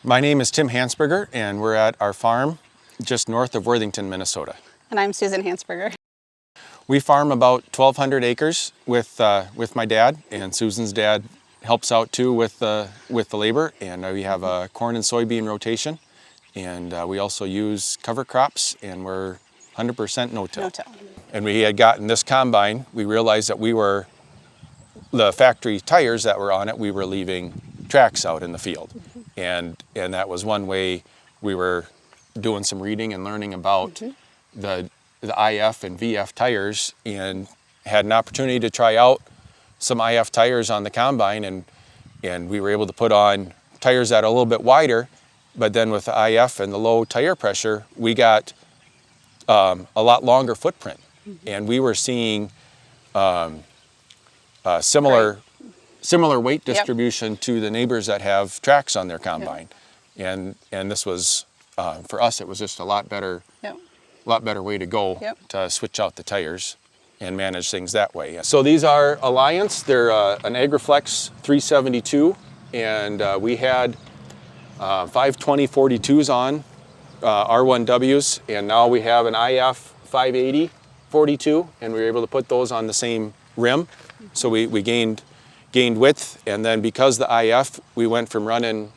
My name is Tim Hansberger, and we're at our farm just north of Worthington, Minnesota. And I'm Susan Hansberger. We farm about 1,200 acres with my dad, and Susan's dad helps out too with the labor. And we have a corn and soybean rotation, and we also use cover crops, and we're 100% no-till. No-till. And we had gotten this combine. We realized that the factory tires that were on it, we were leaving tracks out in the field. And that was one way we were doing some reading and learning about the IF and VF tires, and had an opportunity to try out some IF tires on the combine, and we were able to put on tires that are a little bit wider, but then with the IF and the low tire pressure, we got a lot longer footprint. And we were seeing similar weight distribution to the neighbors that have tracks on their combine. And this was, for us, it was just a lot better way to go to switch out the tires and manage things that way. So these are Alliance. They're an Agriflex 372, and we had 520/42s on R1Ws, and now we have an IF 580/42, and we were able to put those on the same rim. So we gained width, and then because the IF, we went from running,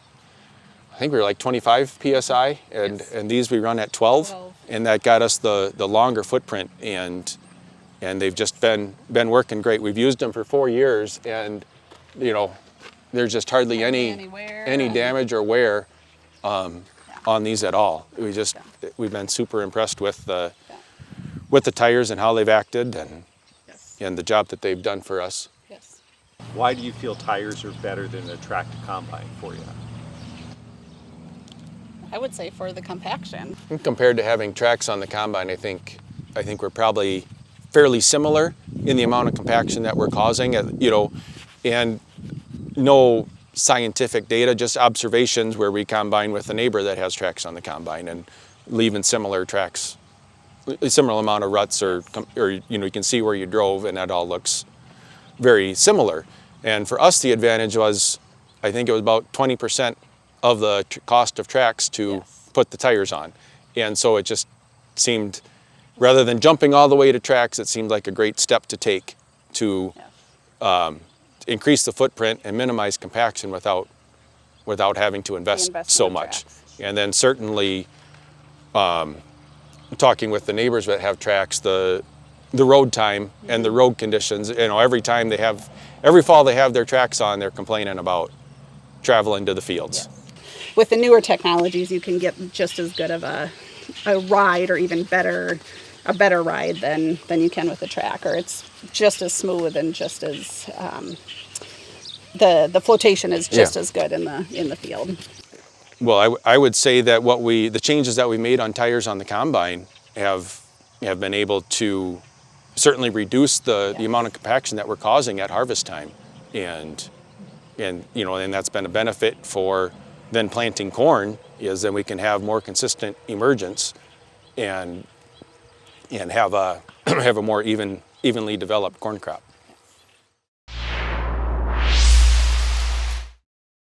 I think we were like 25 PSI, and these we run at 12, and that got us the longer footprint, and they've just been working great. We've used them for 4 years, and there's just hardly any damage or wear on these at all. We've been super impressed with the tires and how they've acted, and the job that they've done for us. Why do you feel tires are better than a tractor combine for you? I would say for the compaction. Compared to having tracks on the combine, I think we're probably fairly similar in the amount of compaction that we're causing, and no scientific data, just observations where we combine with a neighbor that has tracks on the combine and leaving similar tracks, a similar amount of ruts, or you can see where you drove, and that all looks very similar. And for us, the advantage was, I think it was about 20% of the cost of tracks to put the tires on. And so it just seemed, rather than jumping all the way to tracks, it seemed like a great step to take to increase the footprint and minimize compaction without having to invest so much. Tracks. And then certainly talking with the neighbors that have tracks, the road time and the road conditions, every fall they have their tracks on, they're complaining about traveling to the fields. With the newer technologies, you can get just as good of a ride, or even a better ride than you can with a track, or it's just as smooth and just as the flotation is just as good in the field. Well, I would say that the changes that we made on tires on the combine have been able to certainly reduce the amount of compaction that we're causing at harvest time, and that's been a benefit for then planting corn, is then we can have more consistent emergence and have a more evenly developed corn crop.